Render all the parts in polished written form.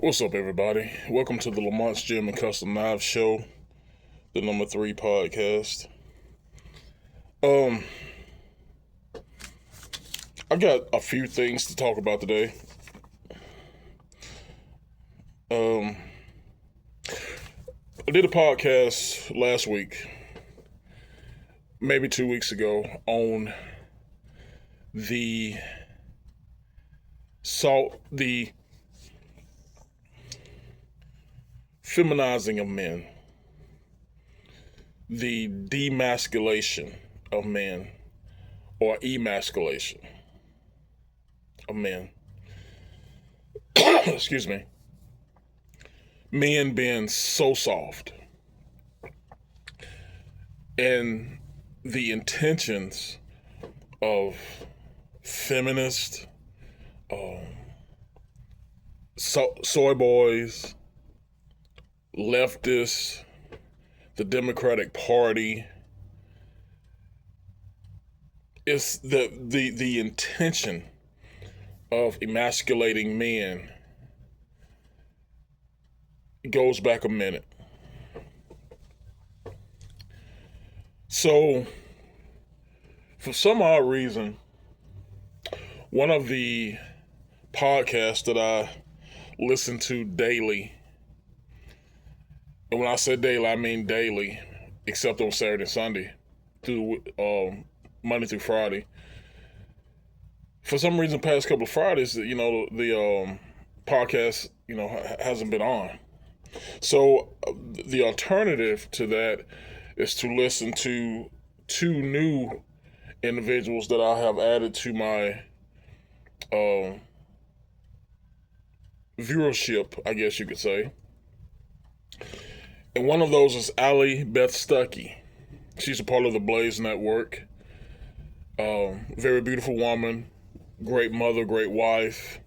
What's up, everybody? Welcome to the Lamont's Gym and Custom Knives Show, the number 3 podcast. Um, I've got a few things to talk about today. I did a podcast last week, maybe 2 weeks ago, on the feminizing of men, the demasculation of men, or emasculation of men. Excuse me. Men being so soft, and the intentions of feminists, soy boys, leftists, the Democratic Party. It's the intention of emasculating men goes back a minute. So, for some odd reason, one of the podcasts that I listen to daily, and when I say daily, I mean daily, except on Saturday and Sunday, through Monday through Friday. For some reason, past couple of Fridays, the podcast, hasn't been on. So the alternative to that is to listen to two new individuals that I have added to my viewership, I guess you could say. And one of those is Allie Beth Stuckey. She's a part of the Blaze Network. Very beautiful woman, great mother, great wife.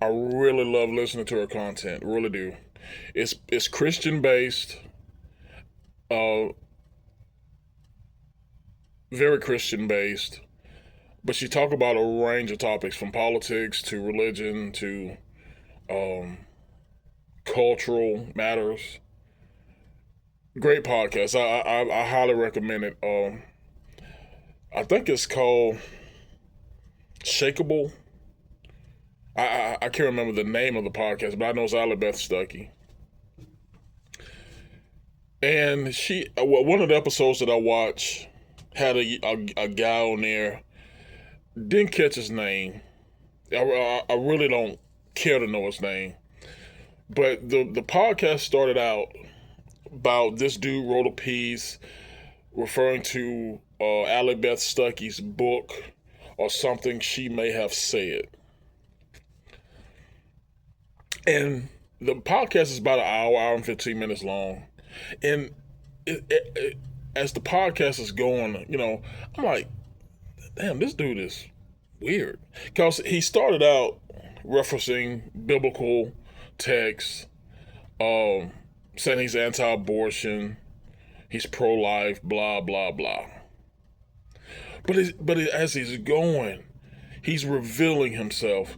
I really love listening to her content, really do. It's Christian based, very Christian based, but she talk about a range of topics from politics to religion to cultural matters. Great podcast. I highly recommend it. I think it's called Shakeable. I can't remember the name of the podcast, but I know it's Allie Beth Stuckey. And one of the episodes that I watched had a guy on there. Didn't catch his name. I really don't care to know his name. But the podcast started out about this dude wrote a piece referring to Allie Beth Stuckey's book or something she may have said. And the podcast is about an hour and 15 minutes long. And as the podcast is going, I'm like, damn, this dude is weird. Because he started out referencing biblical texts, saying he's anti-abortion, he's pro-life, blah, blah, blah. But as he's going, he's revealing himself.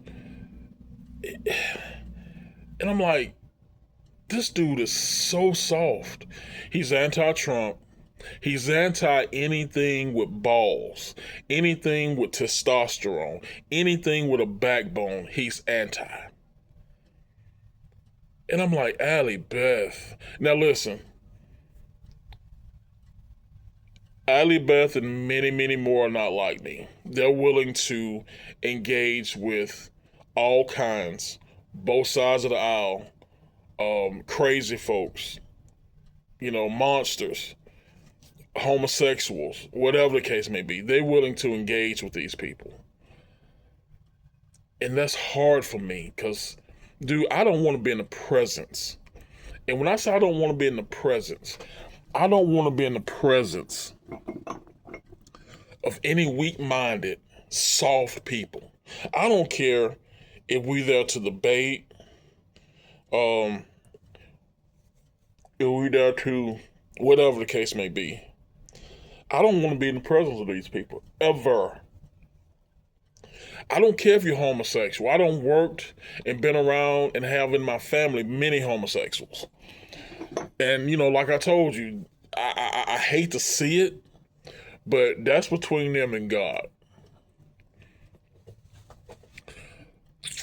And I'm like, this dude is so soft. He's anti-Trump. He's anti anything with balls, anything with testosterone, anything with a backbone. He's anti. And I'm like, Allie Beth. Now listen, Allie Beth and many, many more are not like me. They're willing to engage with all kinds, both sides of the aisle, crazy folks, monsters, homosexuals, whatever the case may be. They're willing to engage with these people. And that's hard for me because, dude, I don't want to be in the presence. And when I say I don't want to be in the presence, I don't want to be in the presence of any weak-minded, soft people. I don't care if we're there to debate, if we're there to whatever the case may be. I don't want to be in the presence of these people, ever. I don't care if you're homosexual. I don't worked and been around and have in my family many homosexuals. And, like I told you, I hate to see it, but that's between them and God.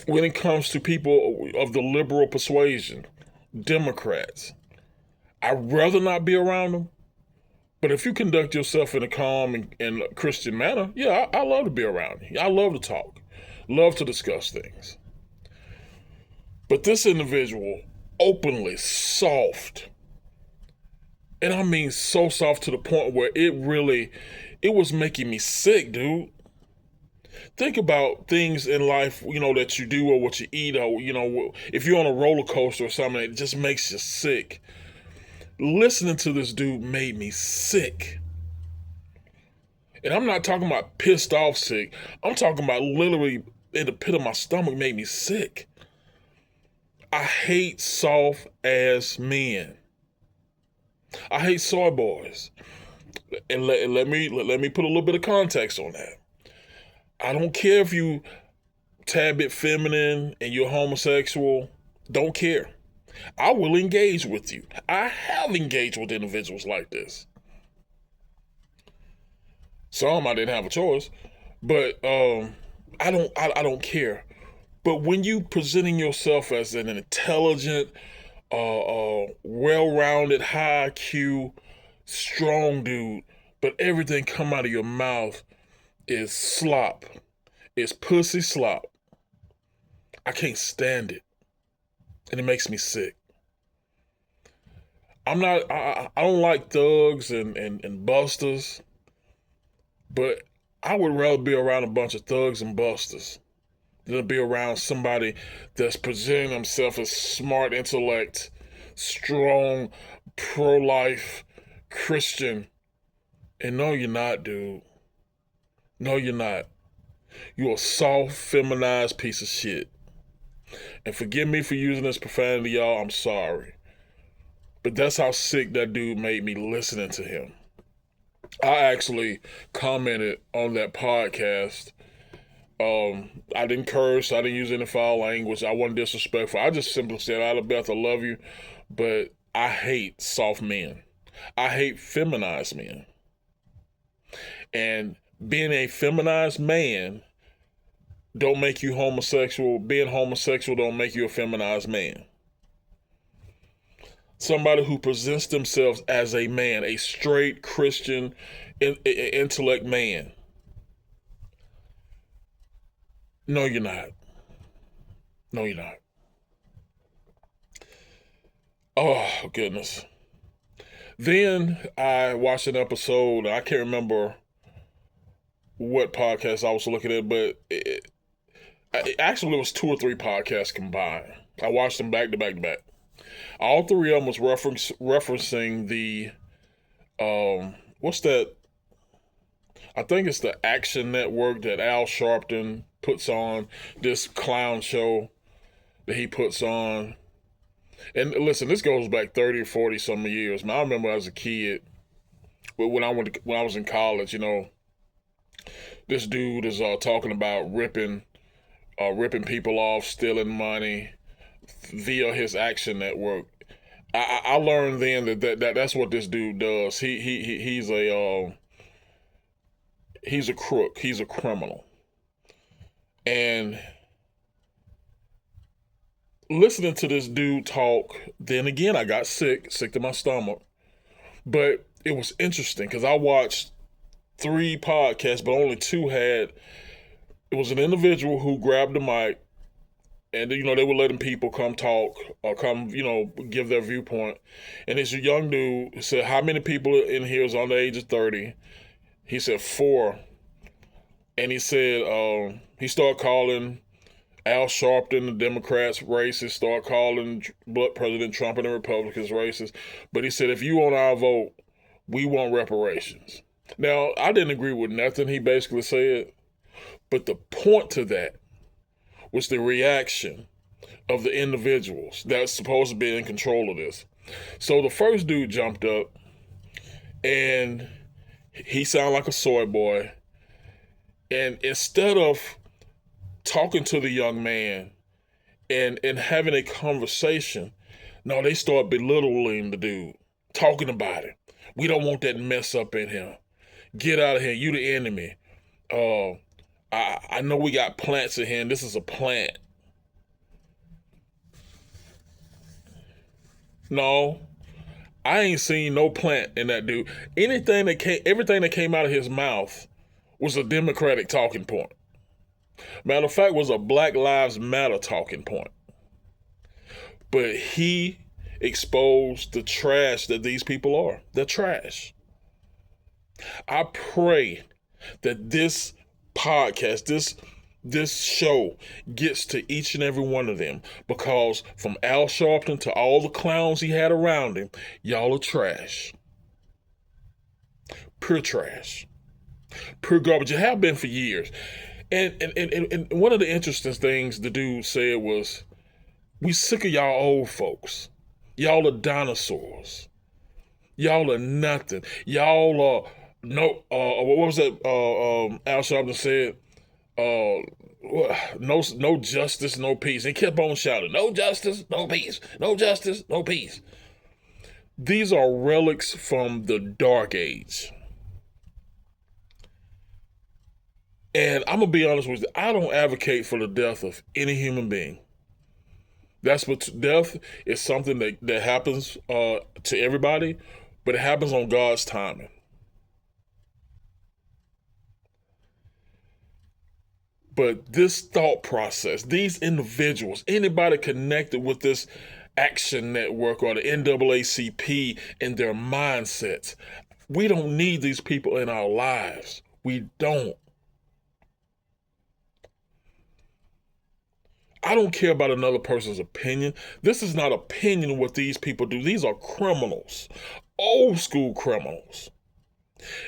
When it comes to people of the liberal persuasion, Democrats, I'd rather not be around them. But if you conduct yourself in a calm and Christian manner, yeah, I love to be around you. I love to talk, love to discuss things. But this individual, openly soft, and I mean so soft to the point where it was making me sick, dude. Think about things in life, that you do or what you eat, or, if you're on a roller coaster or something, it just makes you sick. Listening to this dude made me sick. And I'm not talking about pissed off sick. I'm talking about literally in the pit of my stomach made me sick. I hate soft ass men. I hate soy boys. And let me put a little bit of context on that. I don't care if you tad bit feminine and you're homosexual. Don't care. I will engage with you. I have engaged with individuals like this. Some I didn't have a choice, but I don't care. But when you presenting yourself as an intelligent, well-rounded, high IQ, strong dude, but everything come out of your mouth is slop. It's pussy slop. I can't stand it. And it makes me sick. I don't like thugs and busters, but I would rather be around a bunch of thugs and busters than to be around somebody that's presenting themselves as smart intellect, strong, pro-life, Christian. And no, you're not, dude. No, you're not. You're a soft, feminized piece of shit. And forgive me for using this profanity, y'all. I'm sorry. But that's how sick that dude made me listening to him. I actually commented on that podcast. I didn't curse. I didn't use any foul language. I wasn't disrespectful. I just simply said, Alabeth, I love you, but I hate soft men. I hate feminized men. And being a feminized man don't make you homosexual. Being homosexual don't make you a feminized man. Somebody who presents themselves as a man, a straight Christian intellect man. No, you're not. No, you're not. Oh, goodness. Then I watched an episode. I can't remember what podcast I was looking at, but actually it was 2 or 3 podcasts combined. I watched them back to back to back. All 3 of them was referencing the, what's that? I think it's the Action Network that Al Sharpton puts on, this clown show that he puts on. And listen, this goes back 30 or 40 some years. Man, I remember as a kid, when I was in college, this dude is talking about ripping people off, stealing money via his Action Network. I learned then that's what this dude does. He's a crook. He's a criminal. And listening to this dude talk, then again I got sick to my stomach. But it was interesting because I watched 3 podcasts, but only 2 had. It was an individual who grabbed the mic, and they were letting people come talk or come, give their viewpoint. And this young dude said, "How many people in here is under the age of 30?" He said 4. And he said he started calling Al Sharpton, the Democrats, racist, started calling President Trump and the Republicans racist. But he said, if you want our vote, we want reparations. Now, I didn't agree with nothing he basically said, but the point to that was the reaction of the individuals that's supposed to be in control of this. So the first dude jumped up, and he sounded like a soy boy. And instead of talking to the young man and having a conversation. No, they start belittling the dude, talking about it. We don't want that mess up in here. Get out of here. You the enemy. I know we got plants in here, and this is a plant. No, I ain't seen no plant in that dude. Everything that came out of his mouth was a Democratic talking point. Matter of fact, was a Black Lives Matter talking point. But he exposed the trash that these people are. They're trash. I pray that this podcast, this show gets to each and every one of them, because from Al Sharpton to all the clowns he had around him, y'all are trash. Pure trash. Pure garbage. You have been for years. And one of the interesting things the dude said was, we sick of y'all old folks. Y'all are dinosaurs. Y'all are nothing. Y'all are what was that Al Sharpton said? No justice, no peace. He kept on shouting, no justice, no peace. No justice, no peace. These are relics from the dark age. And I'm going to be honest with you, I don't advocate for the death of any human being. That's what death is, something that happens to everybody, but it happens on God's timing. But this thought process, these individuals, anybody connected with this Action Network or the NAACP and their mindsets, we don't need these people in our lives. We don't. I don't care about another person's opinion. This is not opinion what these people do. These are criminals, old school criminals.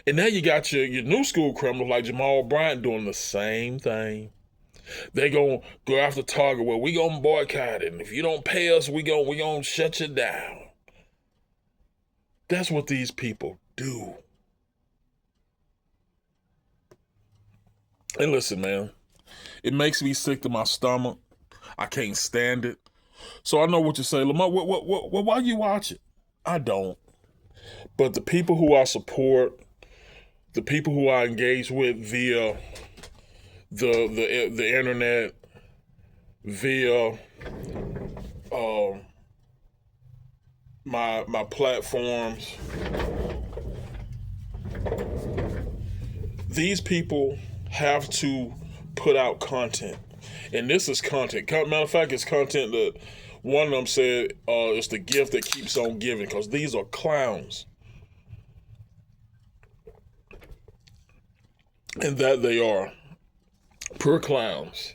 And now you got your new school criminals like Jamal Bryant doing the same thing. They gonna go after Target. Well, we gonna boycott it. And if you don't pay us, we gonna shut you down. That's what these people do. And listen, man, it makes me sick to my stomach. I can't stand it. So I know what you say, Lamar. Why you watch it? I don't. But the people who I support, the people who I engage with via the internet, via my platforms, these people have to put out content. And this is content. Matter of fact, it's content that one of them said is the gift that keeps on giving, because these are clowns. And that they are. Pure clowns.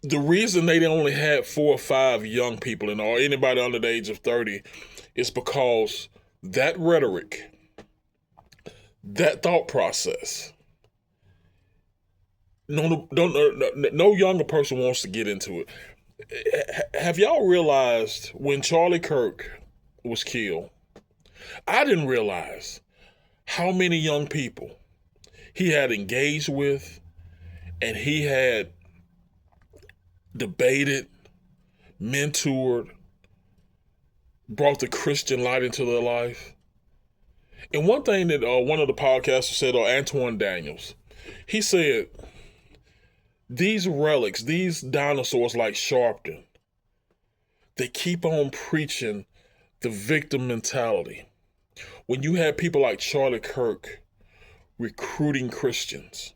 The reason they only had 4 or 5 young people in, or anybody under the age of 30, is because that rhetoric, that thought process, no younger person wants to get into it. Have y'all realized when Charlie Kirk was killed, I didn't realize how many young people he had engaged with and he had debated, mentored, brought the Christian light into their life. And one thing that one of the podcasters said, Antoine Daniels, he said, these relics, these dinosaurs like Sharpton, they keep on preaching the victim mentality. When you have people like Charlie Kirk recruiting Christians,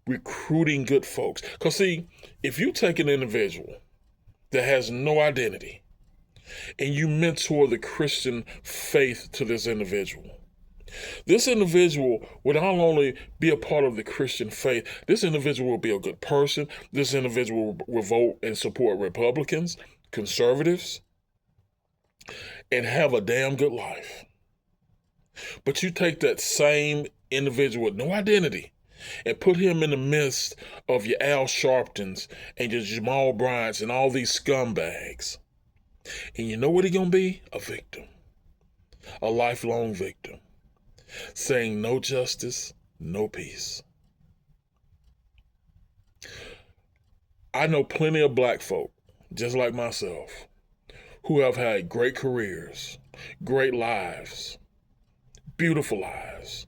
recruiting good folks. Because see, if you take an individual that has no identity and you mentor the Christian faith to this individual would not only be a part of the Christian faith, this individual will be a good person. This individual will vote and support Republicans, conservatives, and have a damn good life. But you take that same individual with no identity and put him in the midst of your Al Sharptons and your Jamal Bryants and all these scumbags. And you know what he's going to be? A victim. A lifelong victim. Saying no justice, no peace. I know plenty of black folk, just like myself, who have had great careers, great lives, beautiful lives,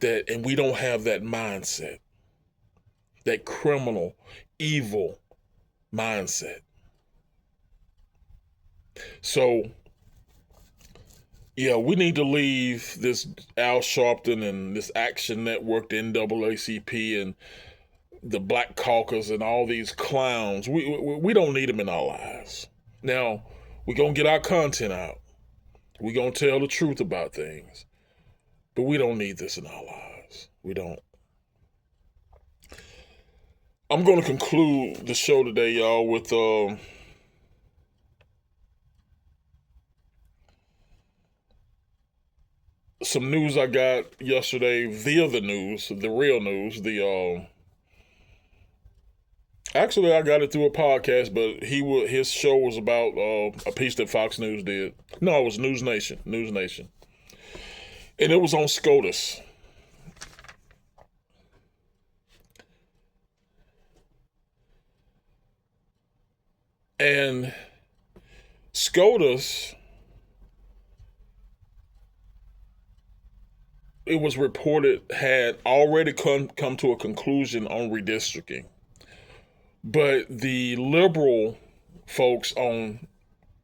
and we don't have that mindset, that criminal, evil mindset. So, yeah, we need to leave this Al Sharpton and this Action Network, the NAACP, and the Black Caucus, and all these clowns. We don't need them in our lives. Now, we're going to get our content out. We're going to tell the truth about things. But we don't need this in our lives. We don't. I'm going to conclude the show today, y'all, with some news I got yesterday via the news, the real news. Actually, I got it through a podcast, but his show was about a piece that Fox News did. No, it was News Nation, and it was on SCOTUS. And SCOTUS, it was reported, had already come to a conclusion on redistricting. But the liberal folks on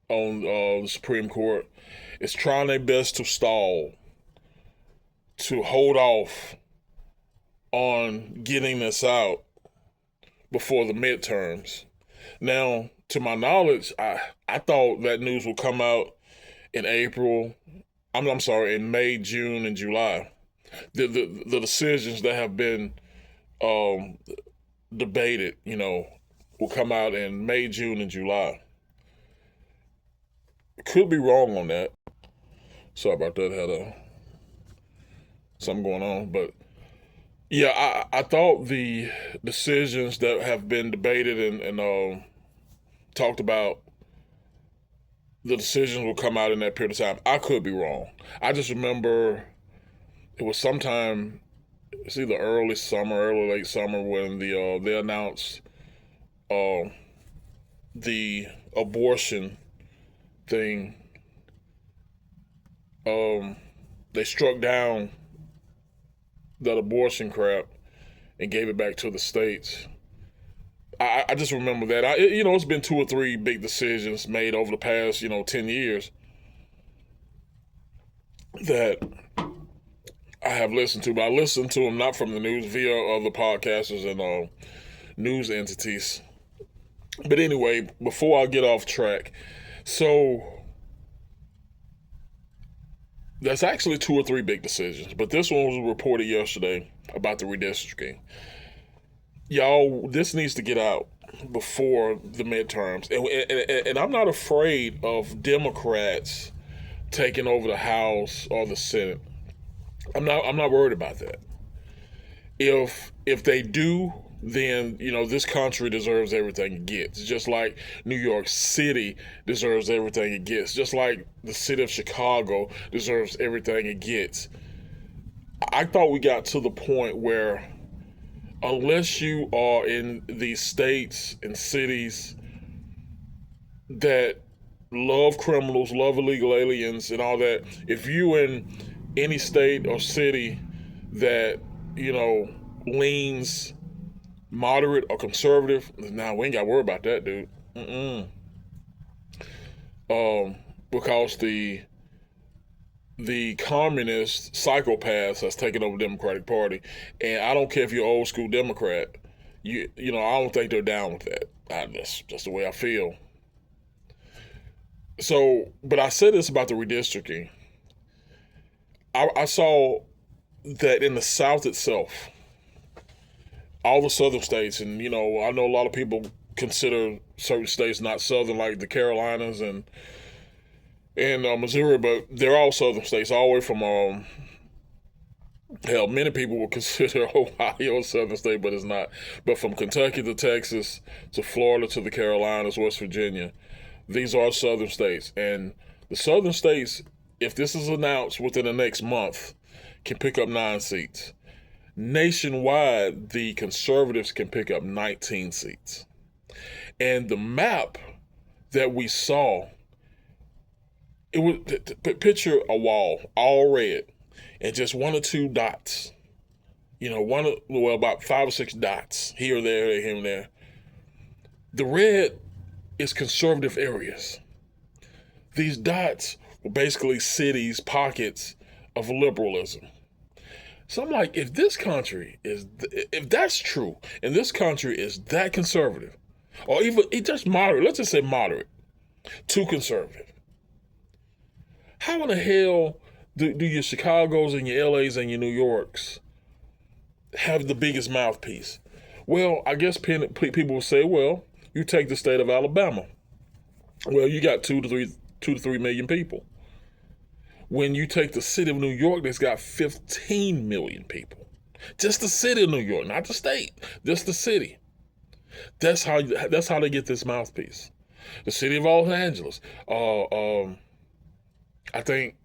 the Supreme Court is trying their best to stall, to hold off on getting this out before the midterms. Now, to my knowledge, I thought that news would come out in April. I'm sorry, in May, June, and July. The decisions that have been debated, will come out in May, June, and July. Could be wrong on that. Sorry about that. Had something going on, but yeah, I thought the decisions that have been debated and talked about, the decisions will come out in that period of time. I could be wrong. I just remember it was sometime, it's either early late summer, when they announced the abortion thing. They struck down that abortion crap and gave it back to the states. I just remember that. It's been 2 or 3 big decisions made over the past 10 years that I have listened to, but I listened to them not from the news, via other podcasters and news entities. But anyway, before I get off track, so that's actually 2 or 3 big decisions, but this one was reported yesterday about the redistricting. Y'all, this needs to get out before the midterms, and I'm not afraid of Democrats taking over the House or the Senate. I'm not worried about that. If they do, then this country deserves everything it gets. Just like New York City deserves everything it gets. Just like the city of Chicago deserves everything it gets. I thought we got to the point where, unless you are in these states and cities that love criminals, love illegal aliens, and all that, if you in any state or city that leans moderate or conservative, nah, we ain't got to worry about that, dude. Because the communist psychopaths has taken over the Democratic Party, and I don't care if you're old school Democrat, I don't think they're down with that. That's just the way I feel. So, but I said this about the redistricting. I saw that in the South itself, all the southern states, and I know a lot of people consider certain states not southern, like the Carolinas and Missouri, but they're all southern states, all the way from hell, many people would consider Ohio a southern state, but it's not. But from Kentucky to Texas to Florida to the Carolinas, West Virginia, these are southern states, and the southern states, if this is announced within the next month, can pick up 9 seats. nationwide, the conservatives can pick up 19 seats. And the map that we saw, it was, picture a wall, all red, and just one or two dots. About 5 or 6 dots here or there, here and there. The red is conservative areas. These dots were basically cities, pockets of liberalism. So I'm like, if that's true, and this country is that conservative, or even just moderate, let's just say moderate, too conservative, how in the hell do your Chicagos and your LAs and your New Yorks have the biggest mouthpiece? Well, I guess people will say, well, you take the state of Alabama. Well, you got 2 to 3 million people. When you take the city of New York, that's got 15 million people. Just the city of New York, not the state, just the city. That's how they get this mouthpiece. The city of Los Angeles, I think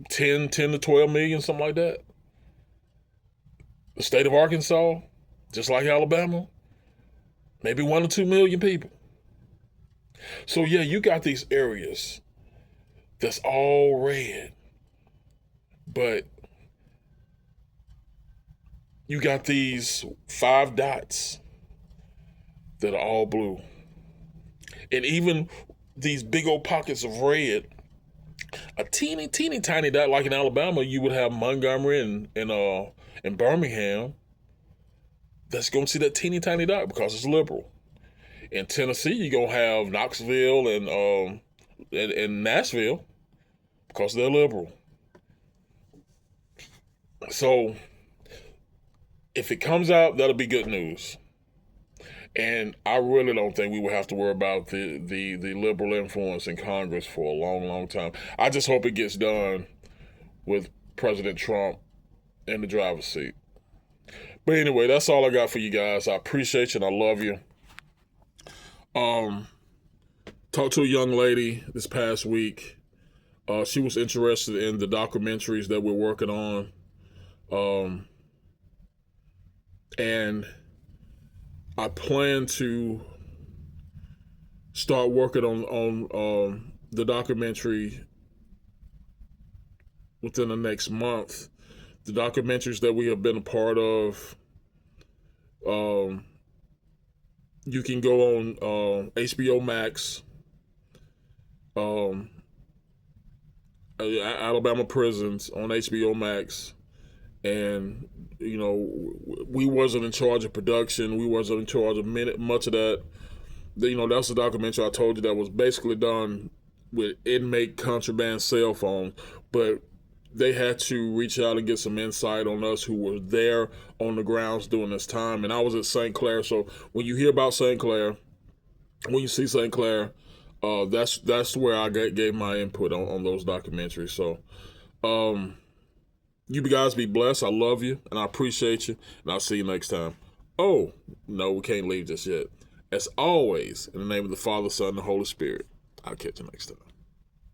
10 to 12 million, something like that. The state of Arkansas, just like Alabama, maybe 1 or 2 million people. So yeah, you got these areas that's all red, but you got these 5 dots that are all blue. And even these big old pockets of red, a teeny tiny dot, like in Alabama, you would have Montgomery and Birmingham. That's going to see that teeny tiny dot because it's liberal. In Tennessee, you're going to have Knoxville and Nashville because they're liberal. So if it comes out, that'll be good news. And I really don't think we will have to worry about the liberal influence in Congress for a long, long time. I just hope it gets done with President Trump in the driver's seat. But anyway, that's all I got for you guys. I appreciate you and I love you. Talked to a young lady this past week. She was interested in the documentaries that we're working on. And I plan to start working on the documentary within the next month. The documentaries that we have been a part of, you can go on HBO Max, Alabama Prisons on HBO Max, and we wasn't in charge of production. We wasn't in charge of much of that. That's the documentary I told you that was basically done with inmate contraband cell phones, but they had to reach out and get some insight on us who were there on the grounds during this time. And I was at St. Clair, so when you hear about St. Clair, when you see St. Clair, that's where I gave my input on those documentaries. So, you guys be blessed. I love you, and I appreciate you, and I'll see you next time. Oh, no, we can't leave just yet. As always, in the name of the Father, Son, and the Holy Spirit, I'll catch you next time.